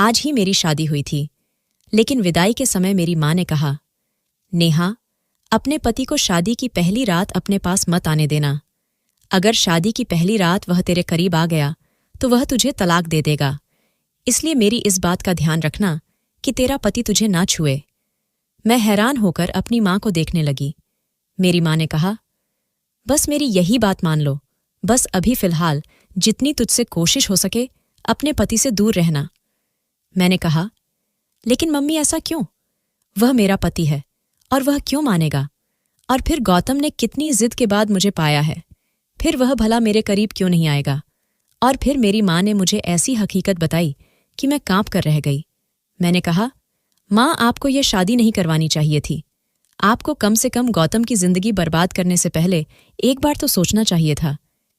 आज ही मेरी शादी हुई थी, लेकिन विदाई के समय मेरी माँ ने कहा, नेहा, अपने पति को शादी की पहली रात अपने पास मत आने देना। अगर शादी की पहली रात वह तेरे करीब आ गया तो वह तुझे तलाक दे देगा। इसलिए मेरी इस बात का ध्यान रखना कि तेरा पति तुझे ना छुए। मैं हैरान होकर अपनी माँ को देखने लगी। मेरी माँ ने कहा, बस मेरी यही बात मान लो, बस अभी फिलहाल जितनी तुझसे कोशिश हो सके अपने पति से दूर रहना। मैंने कहा, लेकिन मम्मी ऐसा क्यों? वह मेरा पति है और वह क्यों मानेगा? और फिर गौतम ने कितनी जिद के बाद मुझे पाया है, फिर वह भला मेरे करीब क्यों नहीं आएगा? और फिर मेरी माँ ने मुझे ऐसी हकीकत बताई कि मैं कांप कर रह गई। मैंने कहा, माँ, आपको यह शादी नहीं करवानी चाहिए थी। आपको कम से कम गौतम की जिंदगी बर्बाद करने से पहले एक बार तो सोचना चाहिए था।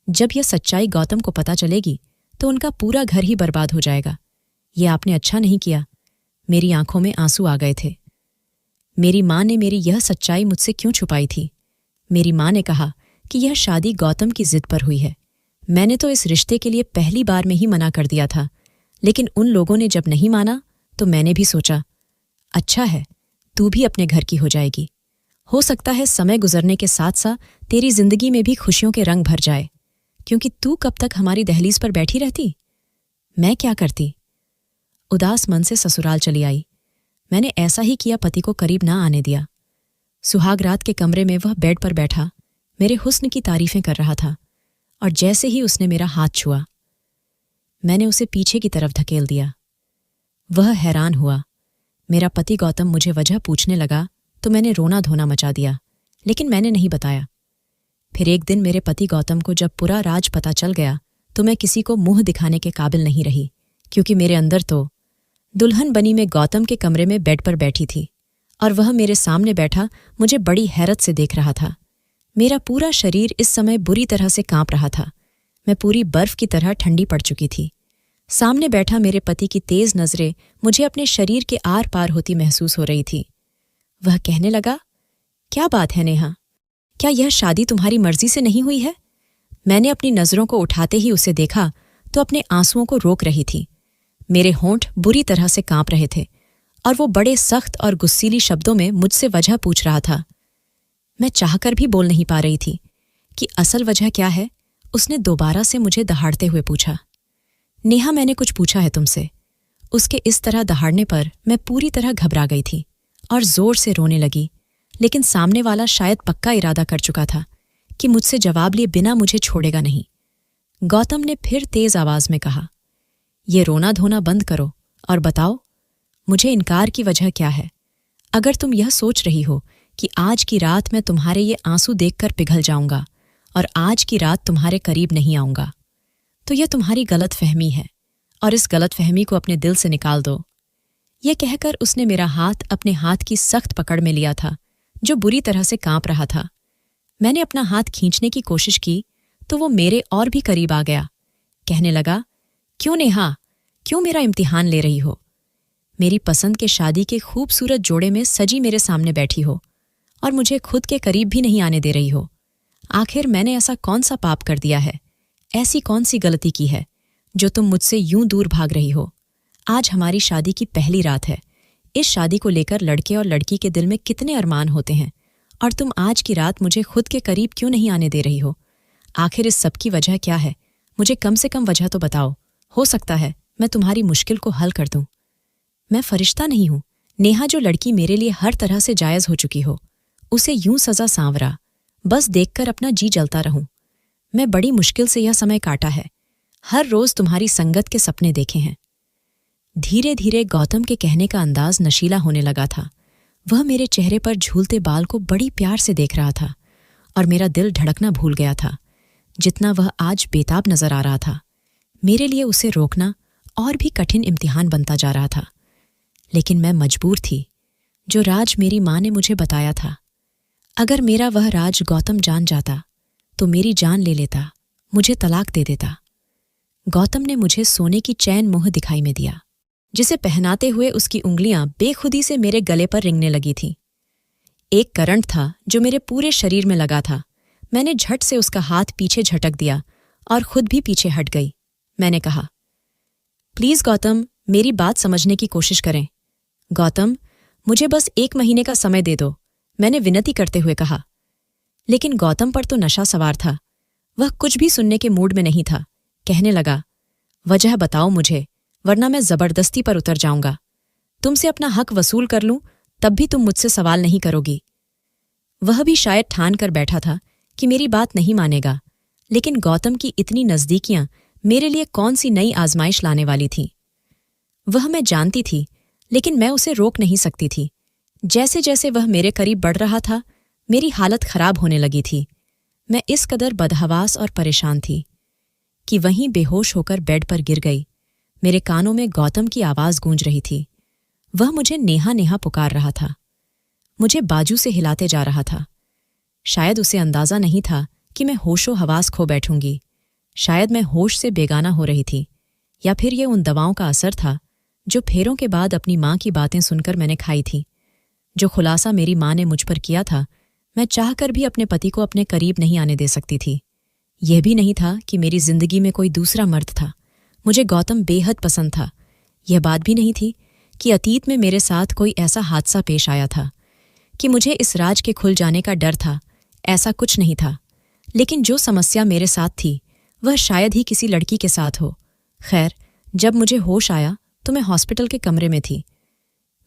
जब यह सच्चाई गौतम को पता चलेगी तो उनका पूरा घर ही बर्बाद हो जाएगा। ये आपने अच्छा नहीं किया। मेरी आंखों में आंसू आ गए थे। मेरी माँ ने मेरी यह सच्चाई मुझसे क्यों छुपाई थी? मेरी माँ ने कहा कि यह शादी गौतम की जिद पर हुई है। मैंने तो इस रिश्ते के लिए पहली बार में ही मना कर दिया था, लेकिन उन लोगों ने जब नहीं माना तो मैंने भी सोचा, अच्छा है, तू भी अपने घर की हो जाएगी। हो सकता है समय गुजरने के साथ साथ तेरी जिंदगी में भी खुशियों के रंग भर जाए, क्योंकि तू कब तक हमारी दहलीज पर बैठी रहती? मैं क्या करती? उदास मन से ससुराल चली आई। मैंने ऐसा ही किया, पति को करीब ना आने दिया। सुहाग रात के कमरे में वह बेड पर बैठा मेरे हुस्न की तारीफें कर रहा था, और जैसे ही उसने मेरा हाथ छुआ, मैंने उसे पीछे की तरफ धकेल दिया। वह हैरान हुआ। मेरा पति गौतम मुझे वजह पूछने लगा तो मैंने रोना धोना मचा दिया, लेकिन मैंने नहीं बताया। फिर एक दिन मेरे पति गौतम को जब पूरा राज पता चल गया तो मैं किसी को मुंह दिखाने के काबिल नहीं रही, क्योंकि मेरे अंदर तो दुल्हन बनी मैं गौतम के कमरे में बेड पर बैठी थी और वह मेरे सामने बैठा मुझे बड़ी हैरत से देख रहा था। मेरा पूरा शरीर इस समय बुरी तरह से कांप रहा था। मैं पूरी बर्फ की तरह ठंडी पड़ चुकी थी। सामने बैठा मेरे पति की तेज नजरें मुझे अपने शरीर के आर पार होती महसूस हो रही थी। वह कहने लगा, क्या बात है नेहा, क्या यह शादी तुम्हारी मर्जी से नहीं हुई है? मैंने अपनी नजरों को उठाते ही उसे देखा तो अपने आंसुओं को रोक रही थी। मेरे होंठ बुरी तरह से कांप रहे थे और वो बड़े सख्त और गुस्सीली शब्दों में मुझसे वजह पूछ रहा था। मैं चाहकर भी बोल नहीं पा रही थी कि असल वजह क्या है। उसने दोबारा से मुझे दहाड़ते हुए पूछा, नेहा, मैंने कुछ पूछा है तुमसे? उसके इस तरह दहाड़ने पर मैं पूरी तरह घबरा गई थी और जोर से रोने लगी, लेकिन सामने वाला शायद पक्का इरादा कर चुका था कि मुझसे जवाब लिए बिना मुझे छोड़ेगा नहीं। गौतम ने फिर तेज आवाज में कहा, ये रोना धोना बंद करो और बताओ, मुझे इनकार की वजह क्या है? अगर तुम यह सोच रही हो कि आज की रात मैं तुम्हारे ये आंसू देखकर पिघल जाऊंगा और आज की रात तुम्हारे करीब नहीं आऊंगा, तो यह तुम्हारी गलत फहमी है और इस गलत फहमी को अपने दिल से निकाल दो। यह कहकर उसने मेरा हाथ अपने हाथ की सख्त पकड़ में लिया था, जो बुरी तरह से कांप रहा था। मैंने अपना हाथ खींचने की कोशिश की तो वो मेरे और भी करीब आ गया। कहने लगा, क्यों नेहा, क्यों मेरा इम्तिहान ले रही हो? मेरी पसंद के शादी के खूबसूरत जोड़े में सजी मेरे सामने बैठी हो और मुझे खुद के करीब भी नहीं आने दे रही हो। आखिर मैंने ऐसा कौन सा पाप कर दिया है, ऐसी कौन सी गलती की है जो तुम मुझसे यूं दूर भाग रही हो? आज हमारी शादी की पहली रात है। इस शादी को लेकर लड़के और लड़की के दिल में कितने अरमान होते हैं, और तुम आज की रात मुझे खुद के करीब क्यों नहीं आने दे रही हो? आखिर इस सब की वजह क्या है? मुझे कम से कम वजह तो बताओ। हो सकता है मैं तुम्हारी मुश्किल को हल कर दूं। मैं फरिश्ता नहीं हूं नेहा, जो लड़की मेरे लिए हर तरह से जायज हो चुकी हो, उसे यूं सजा सांवरा बस देखकर अपना जी जलता रहूं। मैं बड़ी मुश्किल से यह समय काटा है, हर रोज तुम्हारी संगत के सपने देखे हैं। धीरे धीरे गौतम के कहने का अंदाज नशीला होने लगा था। वह मेरे चेहरे पर झूलते बाल को बड़ी प्यार से देख रहा था और मेरा दिल धड़कना भूल गया था। जितना वह आज बेताब नजर आ रहा था, मेरे लिए उसे रोकना और भी कठिन इम्तिहान बनता जा रहा था। लेकिन मैं मजबूर थी। जो राज मेरी माँ ने मुझे बताया था, अगर मेरा वह राज गौतम जान जाता तो मेरी जान ले लेता, मुझे तलाक दे देता। गौतम ने मुझे सोने की चैन मुँह दिखाई में दिया, जिसे पहनाते हुए उसकी उंगलियां बेखुदी से मेरे गले पर रेंगने लगी थीं। एक करंट था जो मेरे पूरे शरीर में लगा था। मैंने झट से उसका हाथ पीछे झटक दिया और खुद भी पीछे हट गई। मैंने कहा, प्लीज गौतम, मेरी बात समझने की कोशिश करें। गौतम, मुझे बस 1 महीने का समय दे दो, मैंने विनती करते हुए कहा। लेकिन गौतम पर तो नशा सवार था। वह कुछ भी सुनने के मूड में नहीं था। कहने लगा, वजह बताओ मुझे, वरना मैं जबरदस्ती पर उतर जाऊंगा। तुमसे अपना हक वसूल कर लूं, तब भी तुम मुझसे सवाल नहीं करोगी। वह भी शायद ठान कर बैठा था कि मेरी बात नहीं मानेगा, लेकिन गौतम की इतनी नज़दीकियां मेरे लिए कौन सी नई आजमाइश लाने वाली थी। वह मैं जानती थी, लेकिन मैं उसे रोक नहीं सकती थी। जैसे जैसे वह मेरे करीब बढ़ रहा था, मेरी हालत खराब होने लगी थी। मैं इस कदर बदहवास और परेशान थी कि वहीं बेहोश होकर बेड पर गिर गई। मेरे कानों में गौतम की आवाज़ गूंज रही थी। वह मुझे नेहा नेहा पुकार रहा था, मुझे बाजू से हिलाते जा रहा था। शायद उसे अंदाज़ा नहीं था कि मैं होशो हवास खो बैठूंगी। शायद मैं होश से बेगाना हो रही थी, या फिर ये उन दवाओं का असर था जो फेरों के बाद अपनी माँ की बातें सुनकर मैंने खाई थी। जो खुलासा मेरी माँ ने मुझ पर किया था, मैं चाहकर भी अपने पति को अपने करीब नहीं आने दे सकती थी। यह भी नहीं था कि मेरी जिंदगी में कोई दूसरा मर्द था। मुझे गौतम बेहद पसंद था। यह बात भी नहीं थी कि अतीत में मेरे साथ कोई ऐसा हादसा पेश आया था कि मुझे इस राज के खुल जाने का डर था। ऐसा कुछ नहीं था। लेकिन जो समस्या मेरे साथ थी, वह शायद ही किसी लड़की के साथ हो। खैर, जब मुझे होश आया तो मैं हॉस्पिटल के कमरे में थी।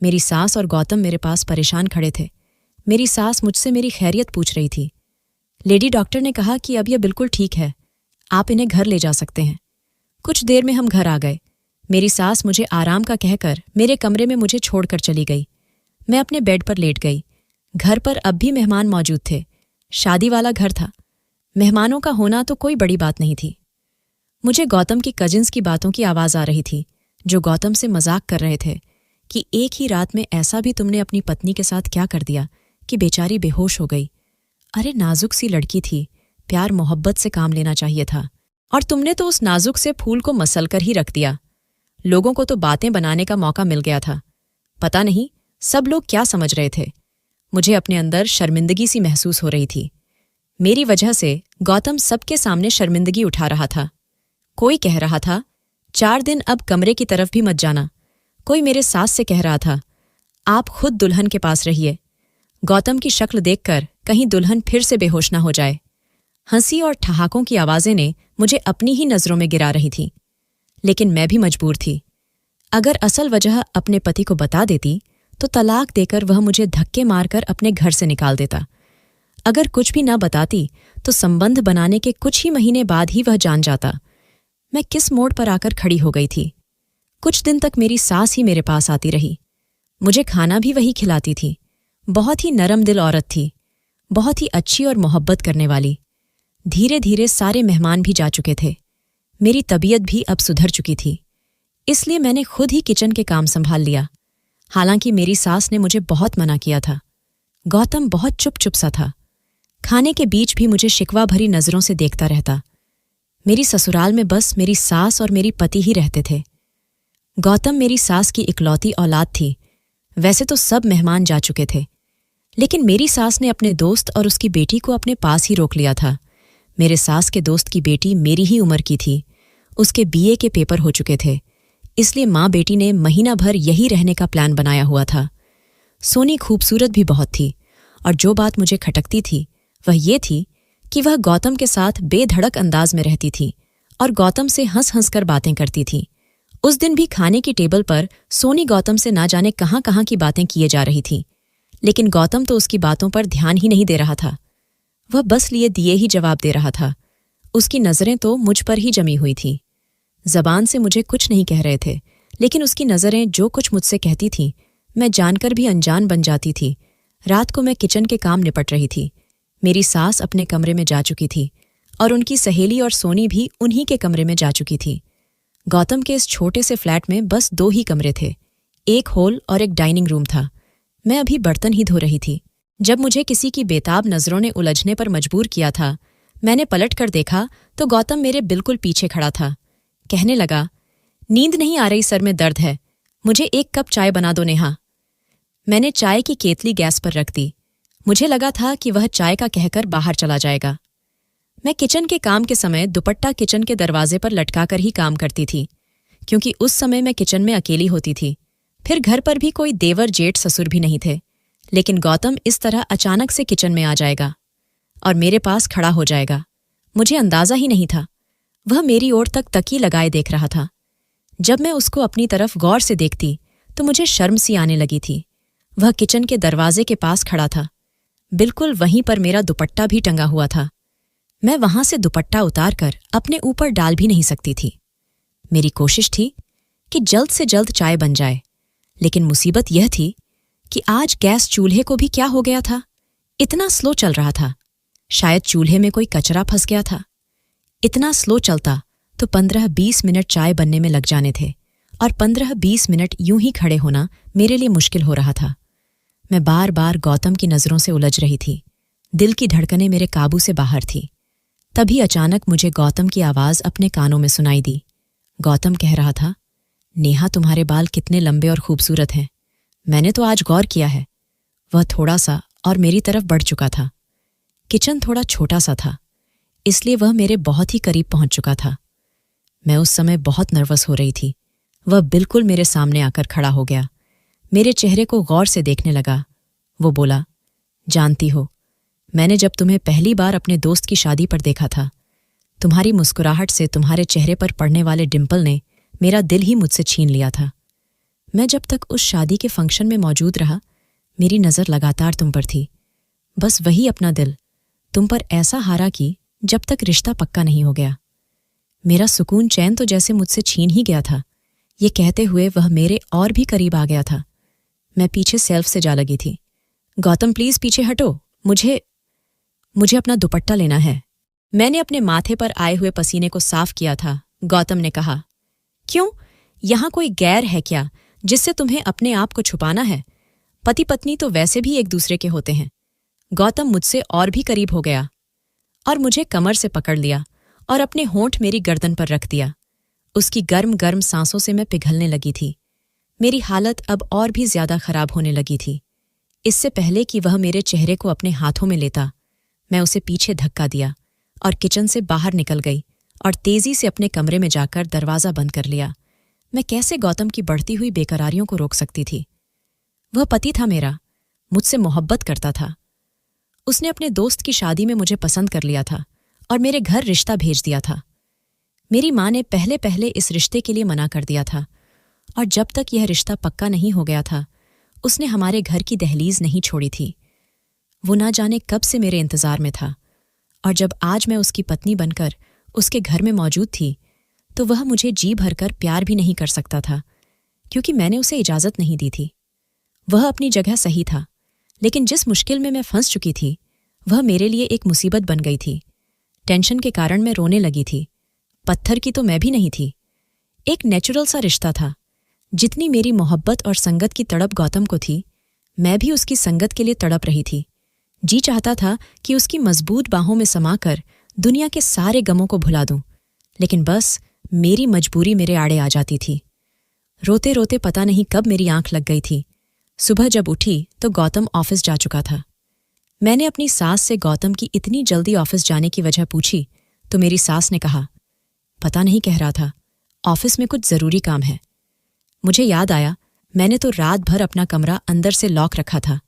मेरी सास और गौतम मेरे पास परेशान खड़े थे। मेरी सास मुझसे मेरी खैरियत पूछ रही थी। लेडी डॉक्टर ने कहा कि अब यह बिल्कुल ठीक है, आप इन्हें घर ले जा सकते हैं। कुछ देर में हम घर आ गए। मेरी सास मुझे आराम का कहकर मेरे कमरे में मुझे छोड़कर चली गई। मैं अपने बेड पर लेट गई। घर पर अब भी मेहमान मौजूद थे। शादी वाला घर था। मेहमानों का होना तो कोई बड़ी बात नहीं थी। मुझे गौतम की कजिन्स की बातों की आवाज़ आ रही थी, जो गौतम से मजाक कर रहे थे कि एक ही रात में ऐसा भी तुमने अपनी पत्नी के साथ क्या कर दिया कि बेचारी बेहोश हो गई। अरे नाजुक सी लड़की थी, प्यार मोहब्बत से काम लेना चाहिए था, और तुमने तो उस नाजुक से फूल को मसल कर ही रख दिया। लोगों को तो बातें बनाने का मौका मिल गया था। पता नहीं सब लोग क्या समझ रहे थे। मुझे अपने अंदर शर्मिंदगी सी महसूस हो रही थी। मेरी वजह से गौतम सबके सामने शर्मिंदगी उठा रहा था। कोई कह रहा था, 4 दिन अब कमरे की तरफ भी मत जाना। कोई मेरे सास से कह रहा था, आप खुद दुल्हन के पास रहिए। गौतम की शक्ल देखकर कहीं दुल्हन फिर से बेहोश न हो जाए। हंसी और ठहाकों की आवाज़ें ने मुझे अपनी ही नज़रों में गिरा रही थी। लेकिन मैं भी मजबूर थी। अगर असल वजह अपने पति को बता देती तो तलाक देकर वह मुझे धक्के मारकर अपने घर से निकाल देता। अगर कुछ भी न बताती तो संबंध बनाने के कुछ ही महीने बाद ही वह जान जाता। मैं किस मोड़ पर आकर खड़ी हो गई थी। कुछ दिन तक मेरी सास ही मेरे पास आती रही। मुझे खाना भी वही खिलाती थी। बहुत ही नरम दिल औरत थी, बहुत ही अच्छी और मोहब्बत करने वाली। धीरे धीरे सारे मेहमान भी जा चुके थे। मेरी तबीयत भी अब सुधर चुकी थी, इसलिए मैंने खुद ही किचन के काम संभाल लिया। हालांकि मेरी सास ने मुझे बहुत मना किया था। गौतम बहुत चुप चुप सा था। खाने के बीच भी मुझे शिकवा भरी नज़रों से देखता रहता। मेरी ससुराल में बस मेरी सास और मेरी पति ही रहते थे। गौतम मेरी सास की इकलौती औलाद थी। वैसे तो सब मेहमान जा चुके थे, लेकिन मेरी सास ने अपने दोस्त और उसकी बेटी को अपने पास ही रोक लिया था। मेरे सास के दोस्त की बेटी मेरी ही उम्र की थी। उसके बीए के पेपर हो चुके थे, इसलिए माँ बेटी ने महीना भर यही रहने का प्लान बनाया हुआ था। सोनी खूबसूरत भी बहुत थी, और जो बात मुझे खटकती थी वह ये थी कि वह गौतम के साथ बेधड़क अंदाज में रहती थी और गौतम से हंस हंस कर बातें करती थी। उस दिन भी खाने की टेबल पर सोनी गौतम से ना जाने कहाँ कहाँ की बातें किए जा रही थी, लेकिन गौतम तो उसकी बातों पर ध्यान ही नहीं दे रहा था। वह बस लिए दिए ही जवाब दे रहा था। उसकी नज़रें तो मुझ पर ही जमी हुई थीं। जबान से मुझे कुछ नहीं कह रहे थे, लेकिन उसकी नज़रें जो कुछ मुझसे कहती थीं, मैं जानकर भी अनजान बन जाती थी। रात को मैं किचन के काम निपट रही थी। मेरी सास अपने कमरे में जा चुकी थी और उनकी सहेली और सोनी भी उन्हीं के कमरे में जा चुकी थी। गौतम के इस छोटे से फ्लैट में बस 2 ही कमरे थे, एक हॉल और एक डाइनिंग रूम था। मैं अभी बर्तन ही धो रही थी जब मुझे किसी की बेताब नज़रों ने उलझने पर मजबूर किया था। मैंने पलट कर देखा तो गौतम मेरे बिल्कुल पीछे खड़ा था। कहने लगा, नींद नहीं आ रही, सर में दर्द है, मुझे 1 कप चाय बना दो नेहा। मैंने चाय की केतली गैस पर रख दी। मुझे लगा था कि वह चाय का कहकर बाहर चला जाएगा। मैं किचन के काम के समय दुपट्टा किचन के दरवाजे पर लटकाकर ही काम करती थी। क्योंकि उस समय मैं किचन में अकेली होती थी। फिर घर पर भी कोई देवर जेठ ससुर भी नहीं थे। लेकिन गौतम इस तरह अचानक से किचन में आ जाएगा और मेरे पास खड़ा हो जाएगा, मुझे अंदाजा ही नहीं था। वह मेरी ओर तक तकी लगाए देख रहा था। जब मैं उसको अपनी तरफ गौर से देखती तो मुझे शर्म सी आने लगी थी। वह किचन के दरवाजे के पास खड़ा था। बिल्कुल वहीं पर मेरा दुपट्टा भी टंगा हुआ था। मैं वहां से दुपट्टा उतारकर अपने ऊपर डाल भी नहीं सकती थी। मेरी कोशिश थी कि जल्द से जल्द चाय बन जाए, लेकिन मुसीबत यह थी कि आज गैस चूल्हे को भी क्या हो गया था, इतना स्लो चल रहा था। शायद चूल्हे में कोई कचरा फंस गया था। इतना स्लो चलता तो 15-20 मिनट चाय बनने में लग जाने थे और 15-20 मिनट यूं ही खड़े होना मेरे लिए मुश्किल हो रहा था। मैं बार बार गौतम की नजरों से उलझ रही थी। दिल की धड़कनें मेरे काबू से बाहर थी। तभी अचानक मुझे गौतम की आवाज अपने कानों में सुनाई दी। गौतम कह रहा था, नेहा तुम्हारे बाल कितने लंबे और खूबसूरत हैं। मैंने तो आज गौर किया है। वह थोड़ा सा और मेरी तरफ बढ़ चुका था। किचन थोड़ा छोटा सा था, इसलिए वह मेरे बहुत ही करीब पहुंच चुका था। मैं उस समय बहुत नर्वस हो रही थी। वह बिल्कुल मेरे सामने आकर खड़ा हो गया। मेरे चेहरे को गौर से देखने लगा। वो बोला, जानती हो, मैंने जब तुम्हें पहली बार अपने दोस्त की शादी पर देखा था, तुम्हारी मुस्कुराहट से तुम्हारे चेहरे पर पड़ने वाले डिंपल ने मेरा दिल ही मुझसे छीन लिया था। मैं जब तक उस शादी के फंक्शन में मौजूद रहा, मेरी नज़र लगातार तुम पर थी। बस वही अपना दिल तुम पर ऐसा हारा कि जब तक रिश्ता पक्का नहीं हो गया। मेरा सुकून चैन तो जैसे मुझसे छीन ही गया था। ये कहते हुए वह मेरे और भी करीब आ गया था। मैं पीछे सेल्फ से जा लगी थी। गौतम प्लीज पीछे हटो, मुझे अपना दुपट्टा लेना है। मैंने अपने माथे पर आए हुए पसीने को साफ किया था। गौतम ने कहा, क्यों, यहां कोई गैर है क्या जिससे तुम्हें अपने आप को छुपाना है? पति पत्नी तो वैसे भी एक दूसरे के होते हैं। गौतम मुझसे और भी करीब हो गया और मुझे कमर से पकड़ लिया और अपने होंठ मेरी गर्दन पर रख दिया। उसकी गर्म गर्म सांसों से मैं पिघलने लगी थी। मेरी हालत अब और भी ज्यादा खराब होने लगी थी। इससे पहले कि वह मेरे चेहरे को अपने हाथों में लेता, मैं उसे पीछे धक्का दिया और किचन से बाहर निकल गई और तेजी से अपने कमरे में जाकर दरवाजा बंद कर लिया। मैं कैसे गौतम की बढ़ती हुई बेकरारियों को रोक सकती थी? वह पति था मेरा, मुझसे मोहब्बत करता था। उसने अपने दोस्त की शादी में मुझे पसंद कर लिया था और मेरे घर रिश्ता भेज दिया था। मेरी माँ ने पहले पहले इस रिश्ते के लिए मना कर दिया था और जब तक यह रिश्ता पक्का नहीं हो गया था, उसने हमारे घर की दहलीज नहीं छोड़ी थी। वो ना जाने कब से मेरे इंतजार में था और जब आज मैं उसकी पत्नी बनकर उसके घर में मौजूद थी, तो वह मुझे जी भरकर प्यार भी नहीं कर सकता था, क्योंकि मैंने उसे इजाजत नहीं दी थी। वह अपनी जगह सही था, लेकिन जिस मुश्किल में मैं फंस चुकी थी, वह मेरे लिए एक मुसीबत बन गई थी। टेंशन के कारण मैं रोने लगी थी। पत्थर की तो मैं भी नहीं थी। एक नेचुरल सा रिश्ता था। जितनी मेरी मोहब्बत और संगत की तड़प गौतम को थी, मैं भी उसकी संगत के लिए तड़प रही थी। जी चाहता था कि उसकी मजबूत बाहों में समाकर दुनिया के सारे गमों को भुला दूं, लेकिन बस मेरी मजबूरी मेरे आड़े आ जाती थी। रोते रोते पता नहीं कब मेरी आंख लग गई थी। सुबह जब उठी तो गौतम ऑफिस जा चुका था। मैंने अपनी सास से गौतम की इतनी जल्दी ऑफिस जाने की वजह पूछी तो मेरी सास ने कहा, पता नहीं, कह रहा था ऑफिस में कुछ जरूरी काम है। मुझे याद आया, मैंने तो रात भर अपना कमरा अंदर से लॉक रखा था।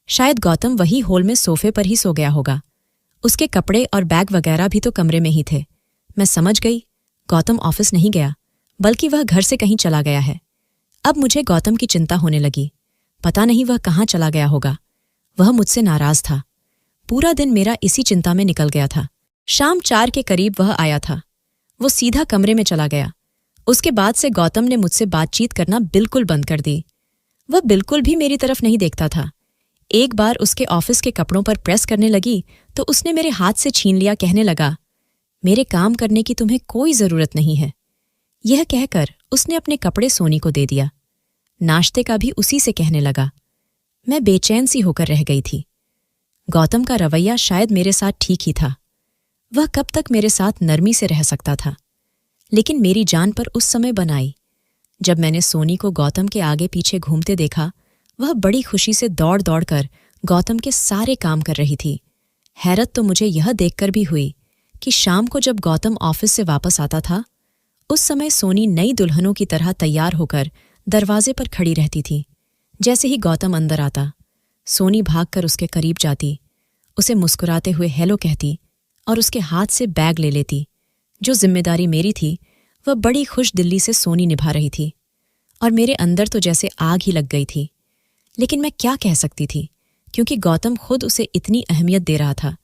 शायद गौतम वही हॉल में सोफे पर ही सो गया होगा। उसके कपड़े और बैग वगैरह भी तो कमरे में ही थे। मैं समझ गई, गौतम ऑफिस नहीं गया, बल्कि वह घर से कहीं चला गया है। अब मुझे गौतम की चिंता होने लगी। पता नहीं वह कहाँ चला गया होगा। वह मुझसे नाराज था। पूरा दिन मेरा इसी चिंता में निकल गया था। शाम 4 के करीब वह आया था। वो सीधा कमरे में चला गया। उसके बाद से गौतम ने मुझसे बातचीत करना बिल्कुल बंद कर दी। वह बिल्कुल भी मेरी तरफ नहीं देखता था। एक बार उसके ऑफिस के कपड़ों पर प्रेस करने लगी तो उसने मेरे हाथ से छीन लिया, कहने लगा, मेरे काम करने की तुम्हें कोई जरूरत नहीं है। यह कहकर उसने अपने कपड़े सोनी को दे दिया। नाश्ते का भी उसी से कहने लगा। मैं बेचैन सी होकर रह गई थी। गौतम का रवैया शायद मेरे साथ ठीक ही था। वह कब तक मेरे साथ नरमी से रह सकता था? लेकिन मेरी जान पर उस समय बन आई जब मैंने सोनी को गौतम के आगे पीछे घूमते देखा। वह बड़ी खुशी से दौड़ दौड़ कर गौतम के सारे काम कर रही थी। हैरत तो मुझे यह देखकर भी हुई कि शाम को जब गौतम ऑफिस से वापस आता था, उस समय सोनी नई दुल्हनों की तरह तैयार होकर दरवाजे पर खड़ी रहती थी। जैसे ही गौतम अंदर आता, सोनी भागकर उसके करीब जाती, उसे मुस्कुराते हुए हेलो कहती और उसके हाथ से बैग ले लेती। जो जिम्मेदारी मेरी थी वह बड़ी खुश दिल्ली से सोनी निभा रही थी और मेरे अंदर तो जैसे आग ही लग गई थी। लेकिन मैं क्या कह सकती थी, क्योंकि गौतम खुद उसे इतनी अहमियत दे रहा था।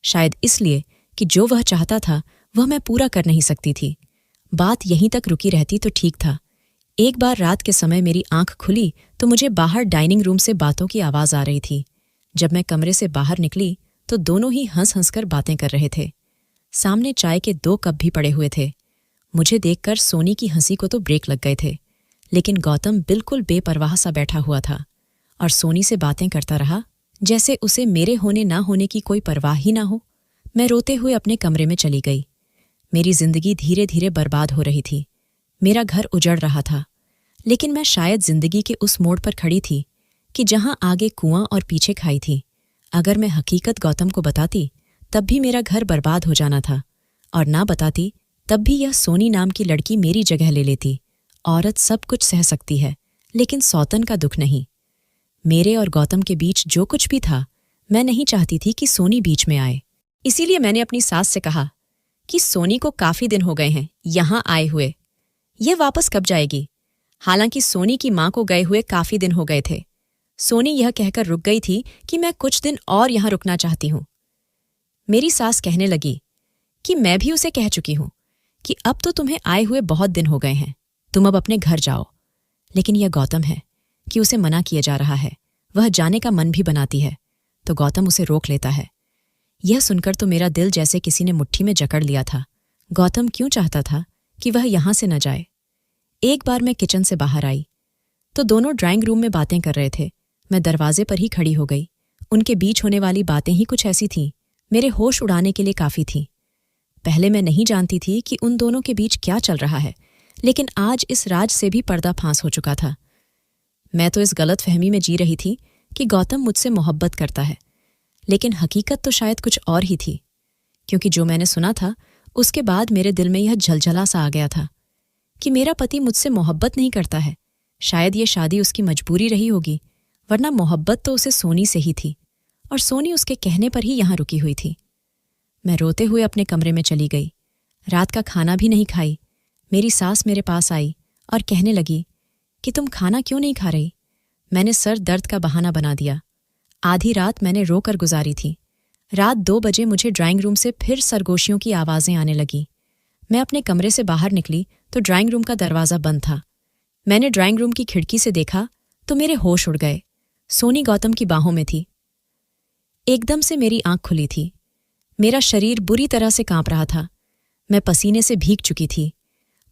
शायद इसलिए कि जो वह चाहता था वह मैं पूरा कर नहीं सकती थी। बात यहीं तक रुकी रहती तो ठीक था। एक बार रात के समय मेरी आंख खुली तो मुझे बाहर डाइनिंग रूम से बातों की आवाज़ आ रही थी। जब मैं कमरे से बाहर निकली तो दोनों ही हंस हंसकर बातें कर रहे थे। सामने चाय के 2 कप भी पड़े हुए थे। मुझे देखकर सोनी की हंसी को तो ब्रेक लग गए थे, लेकिन गौतम बिल्कुल बेपरवाह सा बैठा हुआ था और सोनी से बातें करता रहा, जैसे उसे मेरे होने ना होने की कोई परवाह ही ना हो। मैं रोते हुए अपने कमरे में चली गई। मेरी जिंदगी धीरे धीरे बर्बाद हो रही थी। मेरा घर उजड़ रहा था, लेकिन मैं शायद जिंदगी के उस मोड़ पर खड़ी थी कि जहां आगे कुआं और पीछे खाई थी। अगर मैं हकीकत गौतम को बताती तब भी मेरा घर बर्बाद हो जाना था, और ना बताती तब भी यह सोनी नाम की लड़की मेरी जगह ले लेती। औरत सब कुछ सह सकती है, लेकिन सौतन का दुख नहीं। मेरे और गौतम के बीच जो कुछ भी था, मैं नहीं चाहती थी कि सोनी बीच में आए। इसीलिए मैंने अपनी सास से कहा कि सोनी को काफी दिन हो गए हैं यहां आए हुए, यह वापस कब जाएगी। हालांकि सोनी की मां को गए हुए काफी दिन हो गए थे। सोनी यह कहकर रुक गई थी कि मैं कुछ दिन और यहां रुकना चाहती हूं। मेरी सास कहने लगी कि मैं भी उसे कह चुकी हूं कि अब तो तुम्हें आए हुए बहुत दिन हो गए हैं, तुम अब अपने घर जाओ। लेकिन यह गौतम है कि उसे मना किया जा रहा है। वह जाने का मन भी बनाती है तो गौतम उसे रोक लेता है। यह सुनकर तो मेरा दिल जैसे किसी ने मुट्ठी में जकड़ लिया था। गौतम क्यों चाहता था कि वह यहां से न जाए। एक बार मैं किचन से बाहर आई तो दोनों ड्राइंग रूम में बातें कर रहे थे। मैं दरवाजे पर ही खड़ी हो गई। उनके बीच होने वाली बातें ही कुछ ऐसी थीं, मेरे होश उड़ाने के लिए काफी थीं। पहले मैं नहीं जानती थी कि उन दोनों के बीच क्या चल रहा है, लेकिन आज इस राज से भी पर्दा फांस हो चुका था। मैं तो इस गलत फहमी में जी रही थी कि गौतम मुझसे मोहब्बत करता है, लेकिन हकीकत तो शायद कुछ और ही थी, क्योंकि जो मैंने सुना था उसके बाद मेरे दिल में यह झलझला सा आ गया था कि मेरा पति मुझसे मोहब्बत नहीं करता है। शायद ये शादी उसकी मजबूरी रही होगी, वरना मोहब्बत तो उसे सोनी से ही थी, और सोनी उसके कहने पर ही यहां रुकी हुई थी। मैं रोते हुए अपने कमरे में चली गई। रात का खाना भी नहीं खाई। मेरी सास मेरे पास आई और कहने लगी कि तुम खाना क्यों नहीं खा रही। मैंने सर दर्द का बहाना बना दिया। आधी रात मैंने रोकर गुजारी थी। रात 2 बजे मुझे ड्राइंग रूम से फिर सरगोशियों की आवाज़ें आने लगीं। मैं अपने कमरे से बाहर निकली तो ड्राइंग रूम का दरवाज़ा बंद था। मैंने ड्राइंग रूम की खिड़की से देखा तो मेरे होश उड़ गए। सोनी गौतम की बाहों में थी। एकदम से मेरी आंख खुली थी। मेरा शरीर बुरी तरह से कांप रहा था। मैं पसीने से भीग चुकी थी।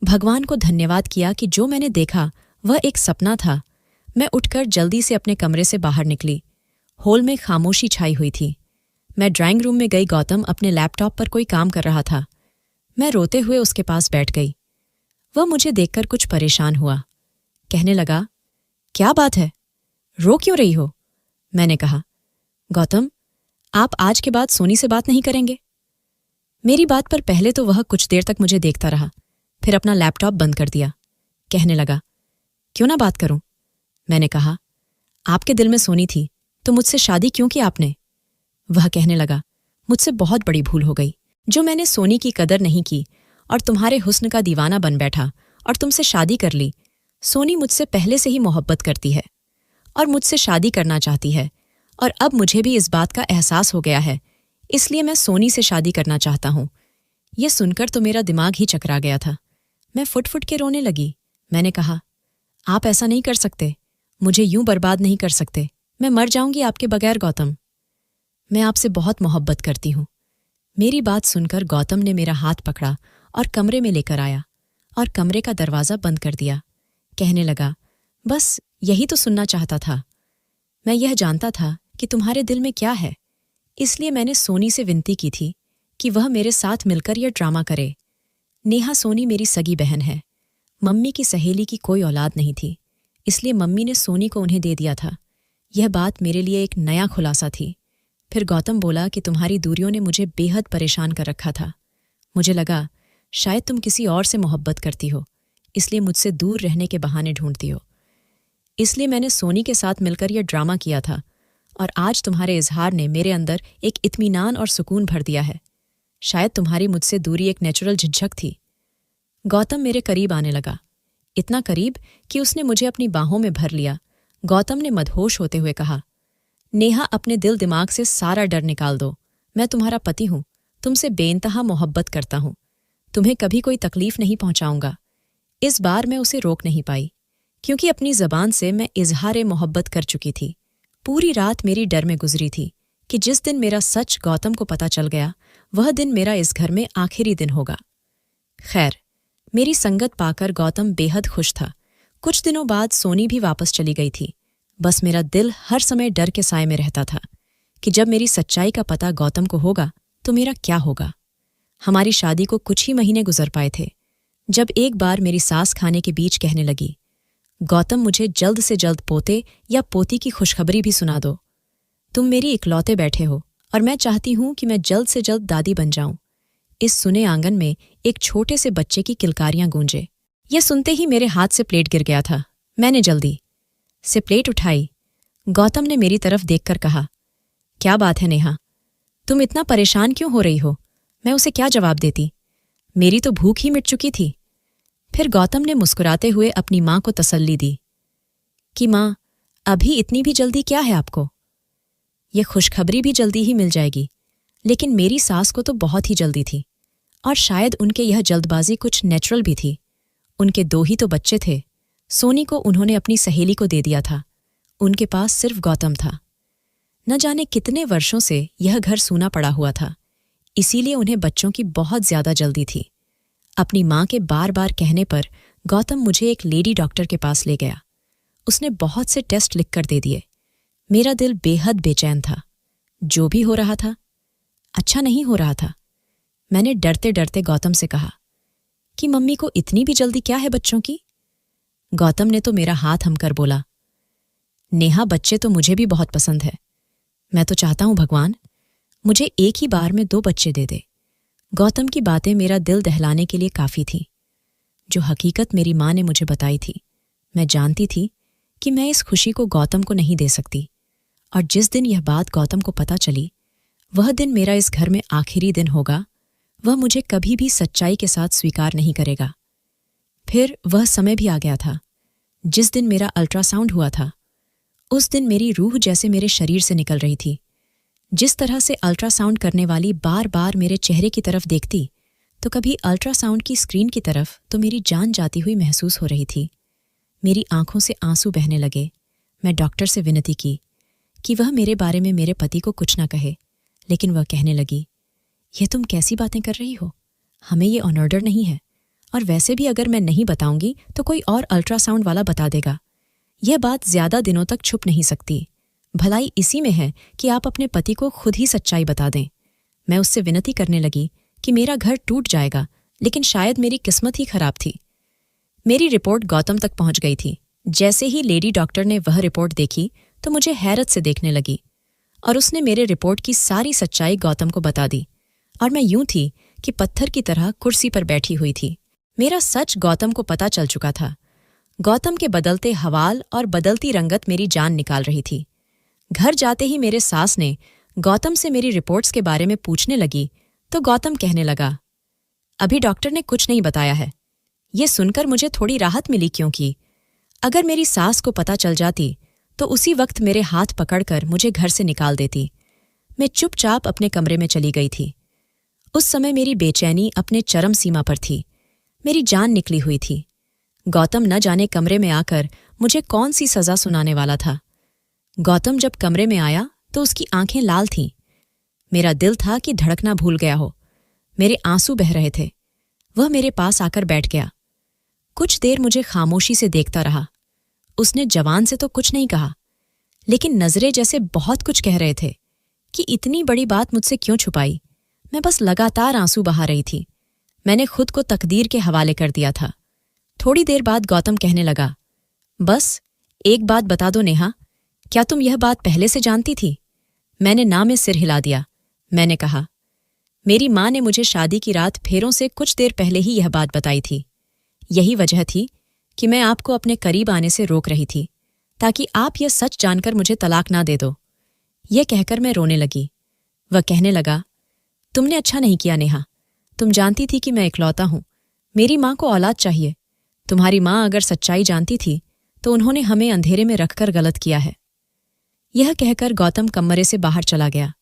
भगवान को धन्यवाद किया कि जो मैंने देखा वह एक सपना था। मैं उठकर जल्दी से अपने कमरे से बाहर निकली। हॉल में खामोशी छाई हुई थी। मैं ड्राइंग रूम में गई। गौतम अपने लैपटॉप पर कोई काम कर रहा था। मैं रोते हुए उसके पास बैठ गई। वह मुझे देखकर कुछ परेशान हुआ। कहने लगा, क्या बात है, रो क्यों रही हो? मैंने कहा, गौतम, आप आज के बाद सोनी से बात नहीं करेंगे? मेरी बात पर पहले तो वह कुछ देर तक मुझे देखता रहा, फिर अपना लैपटॉप बंद कर दिया। कहने लगा, क्यों ना बात करूं? मैंने कहा, आपके दिल में सोनी थी तो मुझसे शादी क्यों की आपने? वह कहने लगा, मुझसे बहुत बड़ी भूल हो गई जो मैंने सोनी की कदर नहीं की और तुम्हारे हुस्न का दीवाना बन बैठा और तुमसे शादी कर ली। सोनी मुझसे पहले से ही मोहब्बत करती है और मुझसे शादी करना चाहती है, और अब मुझे भी इस बात का एहसास हो गया है, इसलिए मैं सोनी से शादी करना चाहता हूं। यह सुनकर तो मेरा दिमाग ही चकरा गया था। मैं फुट फुट के रोने लगी। मैंने कहा, आप ऐसा नहीं कर सकते, मुझे यूं बर्बाद नहीं कर सकते। मैं मर जाऊंगी आपके बगैर गौतम। मैं आपसे बहुत मोहब्बत करती हूं। मेरी बात सुनकर गौतम ने मेरा हाथ पकड़ा और कमरे में लेकर आया और कमरे का दरवाज़ा बंद कर दिया। कहने लगा, बस यही तो सुनना चाहता था। मैं यह जानता था कि तुम्हारे दिल में क्या है, इसलिए मैंने सोनी से विनती की थी कि वह मेरे साथ मिलकर यह ड्रामा करे। नेहा सोनी मेरी सगी बहन है। मम्मी की सहेली की कोई औलाद नहीं थी, इसलिए मम्मी ने सोनी को उन्हें दे दिया था। यह बात मेरे लिए एक नया खुलासा थी। फिर गौतम बोला कि तुम्हारी दूरियों ने मुझे बेहद परेशान कर रखा था। मुझे लगा शायद तुम किसी और से मोहब्बत करती हो, इसलिए मुझसे दूर रहने के बहाने ढूंढती हो। इसलिए मैंने सोनी के साथ मिलकर यह ड्रामा किया था, और आज तुम्हारे इजहार ने मेरे अंदर एक इत्मीनान और सुकून भर दिया है। शायद तुम्हारी मुझसे दूरी एक नेचुरल झिझक थी। गौतम मेरे करीब आने लगा, इतना करीब कि उसने मुझे अपनी बाहों में भर लिया। गौतम ने मदहोश होते हुए कहा, नेहा, अपने दिल दिमाग से सारा डर निकाल दो। मैं तुम्हारा पति हूं, तुमसे बेइंतहा मोहब्बत करता हूं, तुम्हें कभी कोई तकलीफ नहीं पहुंचाऊंगा। इस बार मैं उसे रोक नहीं पाई, क्योंकि अपनी जबान से मैं इजहार मोहब्बत कर चुकी थी। पूरी रात मेरी डर में गुजरी थी कि जिस दिन मेरा सच गौतम को पता चल गया, वह दिन मेरा इस घर में आखिरी दिन होगा। खैर, मेरी संगत पाकर गौतम बेहद खुश था। कुछ दिनों बाद सोनी भी वापस चली गई थी। बस मेरा दिल हर समय डर के साए में रहता था कि जब मेरी सच्चाई का पता गौतम को होगा तो मेरा क्या होगा। हमारी शादी को कुछ ही महीने गुजर पाए थे जब एक बार मेरी सास खाने के बीच कहने लगी, गौतम, मुझे जल्द से जल्द पोते या पोती की खुशखबरी भी सुना दो। तुम मेरी इकलौते बैठे हो और मैं चाहती हूं कि मैं जल्द से जल्द दादी बन जाऊं। इस सुने आंगन में एक छोटे से बच्चे की किलकारियां गूंजे। यह सुनते ही मेरे हाथ से प्लेट गिर गया था। मैंने जल्दी से प्लेट उठाई। गौतम ने मेरी तरफ देखकर कहा, क्या बात है नेहा, तुम इतना परेशान क्यों हो रही हो? मैं उसे क्या जवाब देती? मेरी तो भूख ही मिट चुकी थी। फिर गौतम ने मुस्कुराते हुए अपनी मां को तसल्ली दी कि मां, अभी इतनी भी जल्दी क्या है आपको? यह खुशखबरी भी जल्दी ही मिल जाएगी। लेकिन मेरी सास को तो बहुत ही जल्दी थी, और शायद उनके यह जल्दबाजी कुछ नेचुरल भी थी। उनके 2 ही तो बच्चे थे। सोनी को उन्होंने अपनी सहेली को दे दिया था। उनके पास सिर्फ गौतम था। न जाने कितने वर्षों से यह घर सूना पड़ा हुआ था, इसीलिए उन्हें बच्चों की बहुत ज्यादा जल्दी थी। अपनी मां के बार बार कहने पर गौतम मुझे एक लेडी डॉक्टर के पास ले गया। उसने बहुत से टेस्ट लिखकर दे दिए। मेरा दिल बेहद बेचैन था। जो भी हो रहा था अच्छा नहीं हो रहा था। मैंने डरते डरते गौतम से कहा कि मम्मी को इतनी भी जल्दी क्या है बच्चों की? गौतम ने तो मेरा हाथ हमकर बोला, नेहा, बच्चे तो मुझे भी बहुत पसंद है। मैं तो चाहता हूं भगवान मुझे एक ही बार में 2 बच्चे दे दे। गौतम की बातें मेरा दिल दहलाने के लिए काफी थीं। जो हकीकत मेरी मां ने मुझे बताई थी, मैं जानती थी कि मैं इस खुशी को गौतम को नहीं दे सकती, और जिस दिन यह बात गौतम को पता चली, वह दिन मेरा इस घर में आखिरी दिन होगा। वह मुझे कभी भी सच्चाई के साथ स्वीकार नहीं करेगा। फिर वह समय भी आ गया था जिस दिन मेरा अल्ट्रासाउंड हुआ था। उस दिन मेरी रूह जैसे मेरे शरीर से निकल रही थी। जिस तरह से अल्ट्रासाउंड करने वाली बार बार मेरे चेहरे की तरफ देखती, तो कभी अल्ट्रासाउंड की स्क्रीन की तरफ, तो मेरी जान जाती हुई महसूस हो रही थी। मेरी आंखों से आंसू बहने लगे। मैं डॉक्टर से विनती की कि वह मेरे बारे में मेरे पति को कुछ न कहे, लेकिन वह कहने लगी, यह तुम कैसी बातें कर रही हो? हमें ये ऑन ऑर्डर नहीं है, और वैसे भी अगर मैं नहीं बताऊंगी तो कोई और अल्ट्रासाउंड वाला बता देगा। यह बात ज्यादा दिनों तक छुप नहीं सकती। भलाई इसी में है कि आप अपने पति को खुद ही सच्चाई बता दें। मैं उससे विनती करने लगी कि मेरा घर टूट जाएगा, लेकिन शायद मेरी किस्मत ही खराब थी। मेरी रिपोर्ट गौतम तक पहुंच गई थी। जैसे ही लेडी डॉक्टर ने वह रिपोर्ट देखी तो मुझे हैरत से देखने लगी, और उसने मेरे रिपोर्ट की सारी सच्चाई गौतम को बता दी। और मैं यूं थी कि पत्थर की तरह कुर्सी पर बैठी हुई थी। मेरा सच गौतम को पता चल चुका था। गौतम के बदलते हवाल और बदलती रंगत मेरी जान निकाल रही थी। घर जाते ही मेरे सास ने गौतम से मेरी रिपोर्ट्स के बारे में पूछने लगी, तो गौतम कहने लगा, अभी डॉक्टर ने कुछ नहीं बताया है। ये सुनकर मुझे थोड़ी राहत मिली, क्योंकि अगर मेरी सास को पता चल जाती तो उसी वक्त मेरे हाथ पकड़कर मुझे घर से निकाल देती। मैं चुपचाप अपने कमरे में चली गई थी। उस समय मेरी बेचैनी अपने चरम सीमा पर थी। मेरी जान निकली हुई थी। गौतम न जाने कमरे में आकर मुझे कौन सी सजा सुनाने वाला था। गौतम जब कमरे में आया तो उसकी आंखें लाल थीं। मेरा दिल था कि धड़कना भूल गया हो। मेरे आंसू बह रहे थे। वह मेरे पास आकर बैठ गया। कुछ देर मुझे खामोशी से देखता रहा। उसने जवान से तो कुछ नहीं कहा, लेकिन नजरें जैसे बहुत कुछ कह रहे थे कि इतनी बड़ी बात मुझसे क्यों छुपाई। मैं बस लगातार आंसू बहा रही थी। मैंने खुद को तकदीर के हवाले कर दिया था। थोड़ी देर बाद गौतम कहने लगा, बस एक बात बता दो नेहा, क्या तुम यह बात पहले से जानती थी? मैंने ना में सिर हिला दिया। मैंने कहा, मेरी माँ ने मुझे शादी की रात फेरों से कुछ देर पहले ही यह बात बताई थी। यही वजह थी कि मैं आपको अपने करीब आने से रोक रही थी, ताकि आप यह सच जानकर मुझे तलाक ना दे दो। यह कहकर मैं रोने लगी। वह कहने लगा, तुमने अच्छा नहीं किया नेहा। तुम जानती थी कि मैं इकलौता हूं। मेरी माँ को औलाद चाहिए। तुम्हारी माँ अगर सच्चाई जानती थी तो उन्होंने हमें अंधेरे में रखकर गलत किया है। यह कहकर गौतम कमरे से बाहर चला गया।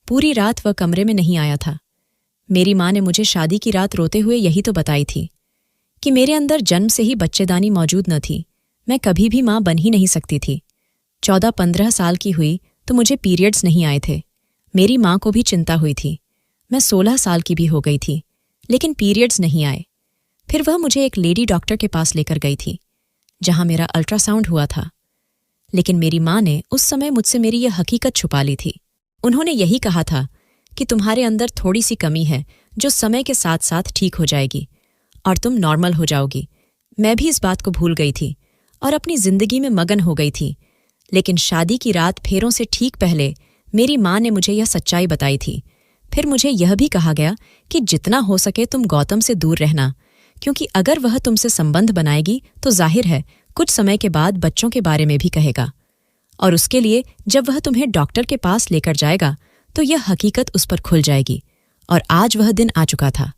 पूरी रात वह कमरे में नहीं आया था। मेरी माँ ने मुझे शादी की रात रोते हुए यही तो बताई थी कि मेरे अंदर जन्म से ही बच्चेदानी मौजूद न थी। मैं कभी भी माँ बन ही नहीं सकती थी। 14-15 साल की हुई तो मुझे पीरियड्स नहीं आए थे। मेरी माँ को भी चिंता हुई थी। मैं 16 साल की भी हो गई थी, लेकिन पीरियड्स नहीं आए। फिर वह मुझे एक लेडी डॉक्टर के पास लेकर गई थी, जहां मेरा अल्ट्रासाउंड हुआ था। लेकिन मेरी माँ ने उस समय मुझसे मेरी यह हकीकत छुपा ली थी। उन्होंने यही कहा था कि तुम्हारे अंदर थोड़ी सी कमी है जो समय के साथ साथ ठीक हो जाएगी और तुम नॉर्मल हो जाओगी। मैं भी इस बात को भूल गई थी और अपनी जिंदगी में मगन हो गई थी। लेकिन शादी की रात फेरों से ठीक पहले मेरी माँ ने मुझे यह सच्चाई बताई थी। फिर मुझे यह भी कहा गया कि जितना हो सके तुम गौतम से दूर रहना, क्योंकि अगर वह तुमसे संबंध बनाएगी तो जाहिर है कुछ समय के बाद बच्चों के बारे में भी कहेगा, और उसके लिए जब वह तुम्हें डॉक्टर के पास लेकर जाएगा तो यह हकीकत उस पर खुल जाएगी। और आज वह दिन आ चुका था।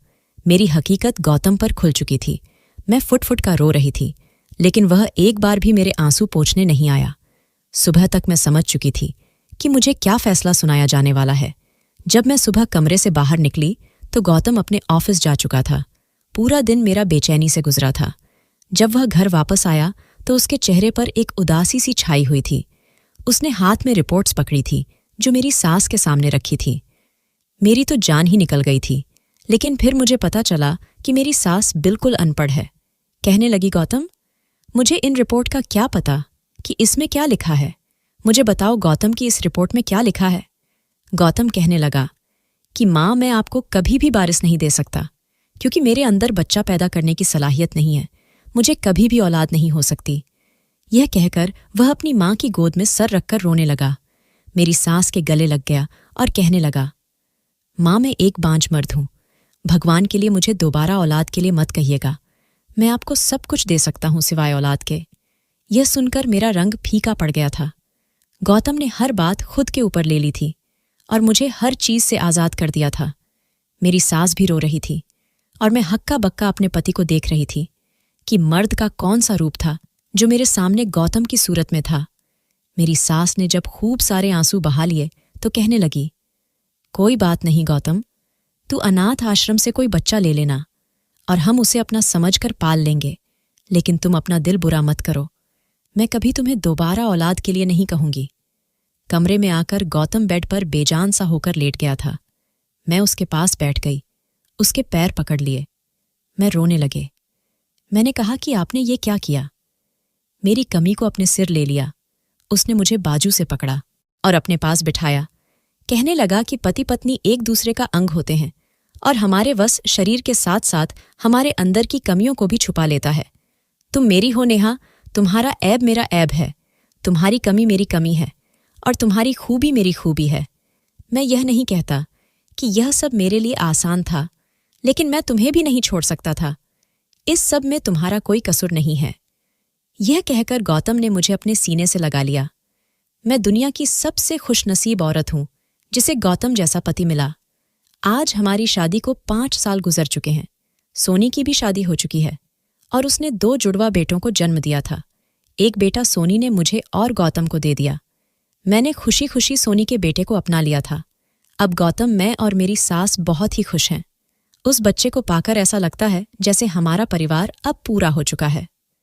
मेरी हकीकत गौतम पर खुल चुकी थी। मैं फुट फुट का रो रही थी, लेकिन वह एक बार भी मेरे आंसू पोंछने नहीं आया। सुबह तक मैं समझ चुकी थी कि मुझे क्या फैसला सुनाया जाने वाला है। जब मैं सुबह कमरे से बाहर निकली तो गौतम अपने ऑफिस जा चुका था। पूरा दिन मेरा बेचैनी से गुजरा था। जब वह घर वापस आया तो उसके चेहरे पर एक उदासी सी छाई हुई थी। उसने हाथ में रिपोर्ट्स पकड़ी थी जो मेरी सास के सामने रखी थी। मेरी तो जान ही निकल गई थी, लेकिन फिर मुझे पता चला कि मेरी सास बिल्कुल अनपढ़ है। कहने लगी, गौतम, मुझे इन रिपोर्ट का क्या पता कि इसमें क्या लिखा है। मुझे बताओ गौतम की इस रिपोर्ट में क्या लिखा है। गौतम कहने लगा कि माँ, मैं आपको कभी भी वारिस नहीं दे सकता, क्योंकि मेरे अंदर बच्चा पैदा करने की सलाहियत नहीं है। मुझे कभी भी औलाद नहीं हो सकती। यह कहकर वह अपनी माँ की गोद में सर रखकर रोने लगा। मेरी सास के गले लग गया और कहने लगा, माँ, मैं एक बांझ मर्द हूं। भगवान के लिए मुझे दोबारा औलाद के लिए मत कहिएगा। मैं आपको सब कुछ दे सकता हूं सिवाय औलाद के। यह सुनकर मेरा रंग फीका पड़ गया था। गौतम ने हर बात खुद के ऊपर ले ली थी और मुझे हर चीज से आजाद कर दिया था। मेरी सास भी रो रही थी और मैं हक्का बक्का अपने पति को देख रही थी कि मर्द का कौन सा रूप था जो मेरे सामने गौतम की सूरत में था। मेरी सास ने जब खूब सारे आंसू बहा लिए तो कहने लगी, कोई बात नहीं गौतम, तू अनाथ आश्रम से कोई बच्चा ले लेना और हम उसे अपना समझकर पाल लेंगे, लेकिन तुम अपना दिल बुरा मत करो। मैं कभी तुम्हें दोबारा औलाद के लिए नहीं कहूंगी। कमरे में आकर गौतम बेड पर बेजान सा होकर लेट गया था। मैं उसके पास बैठ गई, उसके पैर पकड़ लिए। मैं रोने लगे। मैंने कहा कि आपने ये क्या किया। मेरी कमी को अपने सिर ले लिया। उसने मुझे बाजू से पकड़ा और अपने पास बिठाया। कहने लगा कि पति पत्नी एक दूसरे का अंग होते हैं और हमारे वश शरीर के साथ साथ हमारे अंदर की कमियों को भी छुपा लेता है। तुम मेरी हो नेहा, तुम्हारा ऐब मेरा ऐब है, तुम्हारी कमी मेरी कमी है और तुम्हारी खूबी मेरी खूबी है। मैं यह नहीं कहता कि यह सब मेरे लिए आसान था, लेकिन मैं तुम्हें भी नहीं छोड़ सकता था। इस सब में तुम्हारा कोई कसूर नहीं है। यह कहकर गौतम ने मुझे अपने सीने से लगा लिया। मैं दुनिया की सबसे खुशनसीब औरत हूं जिसे गौतम जैसा पति मिला। आज हमारी शादी को 5 साल गुजर चुके हैं। सोनी की भी शादी हो चुकी है और उसने 2 जुड़वा बेटों को जन्म दिया था। एक बेटा सोनी ने मुझे और गौतम को दे दिया। मैंने खुशी खुशी सोनी के बेटे को अपना लिया था। अब गौतम, मैं और मेरी सास बहुत ही खुश हैं। उस बच्चे को पाकर ऐसा लगता है जैसे हमारा परिवार अब पूरा हो चुका है।